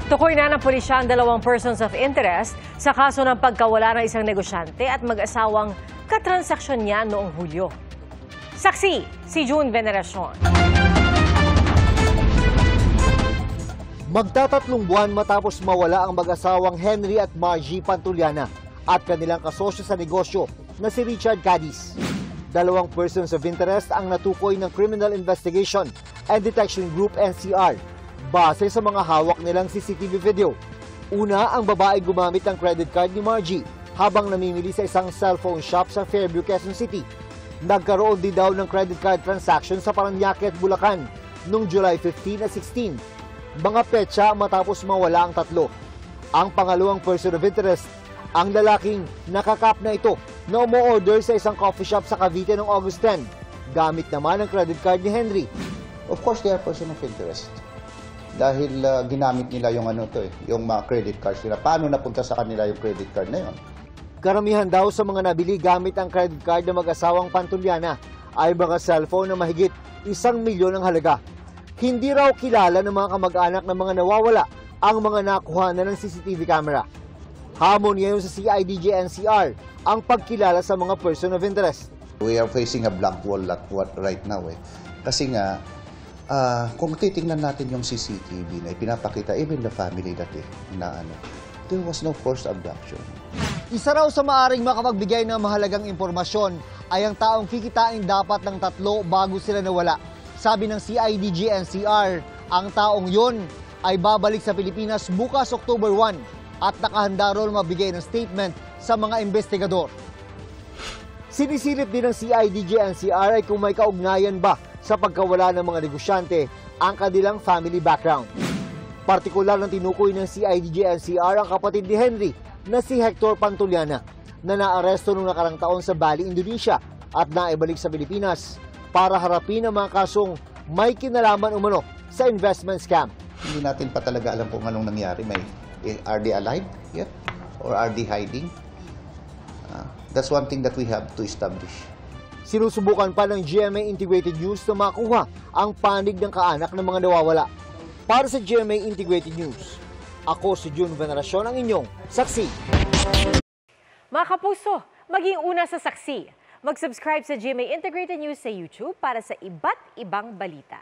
Tukoy na ng pulisya ang 2 persons of interest sa kaso ng pagkawala ng isang negosyante at mag-asawang katransaksyon niya noong Hulyo. Saksi, si June Veneracion. Magtatatlong buwan matapos mawala ang mag-asawang Henry at Margie Pantuliana at kanilang kasosyo sa negosyo na si Richard Cadiz. 2 persons of interest ang natukoy ng Criminal Investigation and Detection Group NCR base sa mga hawak nilang CCTV video. Una, ang babae gumamit ng credit card ni Margie habang namimili sa isang cellphone shop sa Fairview, Quezon City. Nagkaroon din daw ng credit card transaction sa Parañaque at Bulacan noong July 15 at 16. Mga petsa matapos mawala ang tatlo. Ang pangalawang person of interest, ang lalaking nakakap na ito na umu-order sa isang coffee shop sa Cavite noong August 10. Gamit naman ang credit card ni Henry. Of course, they are person of interest. Dahil ginamit nila yung yung mga credit cards nila. Paano napunta sa kanila yung credit card na yun? Karamihan daw sa mga nabili gamit ang credit card ng mag-asawang Pantuliana ay mga cellphone na mahigit 1 milyon ang halaga. Hindi raw kilala ng mga kamag-anak ng mga nawawala ang mga nakuha na ng CCTV camera. Hamon ngayon sa CIDG-NCR ang pagkilala sa mga person of interest. We are facing a blank wall right now. Kasi nga, kung titingnan natin yung CCTV na ipinapakita, even the family dati, there was no forced abduction. Isa raw sa maaring makapagbigay ng mahalagang impormasyon ay ang taong kikitain dapat ng 3 bago sila nawala. Sabi ng CIDG-NCR, ang taong yon ay babalik sa Pilipinas bukas October 1 at nakahanda raw mabigay ng statement sa mga investigador. Sinisilip din ng CIDG-NCR ay kung may kaugnayan ba sa pagkawala ng mga negosyante ang kanilang family background. Partikular ng tinukoy ng CIDG-NCR ang kapatid ni Henry na si Hector Pantuliana na naaresto noong nakarang taon sa Bali, Indonesia at naibalik sa Pilipinas para harapin ang mga kasong may kinalaman umano sa investment scam. Hindi natin pa talaga alam kung anong nangyari. Are they alive yet? Or are they hiding? That's one thing that we have to establish. Sinusubukan pa ng GMA Integrated News na makuha ang panig ng kaanak ng mga nawawala. Para sa GMA Integrated News, ako si June Veneracion, ang inyong saksi. Mga kapuso, maging una sa saksi. Mag-subscribe sa GMA Integrated News sa YouTube para sa iba't ibang balita.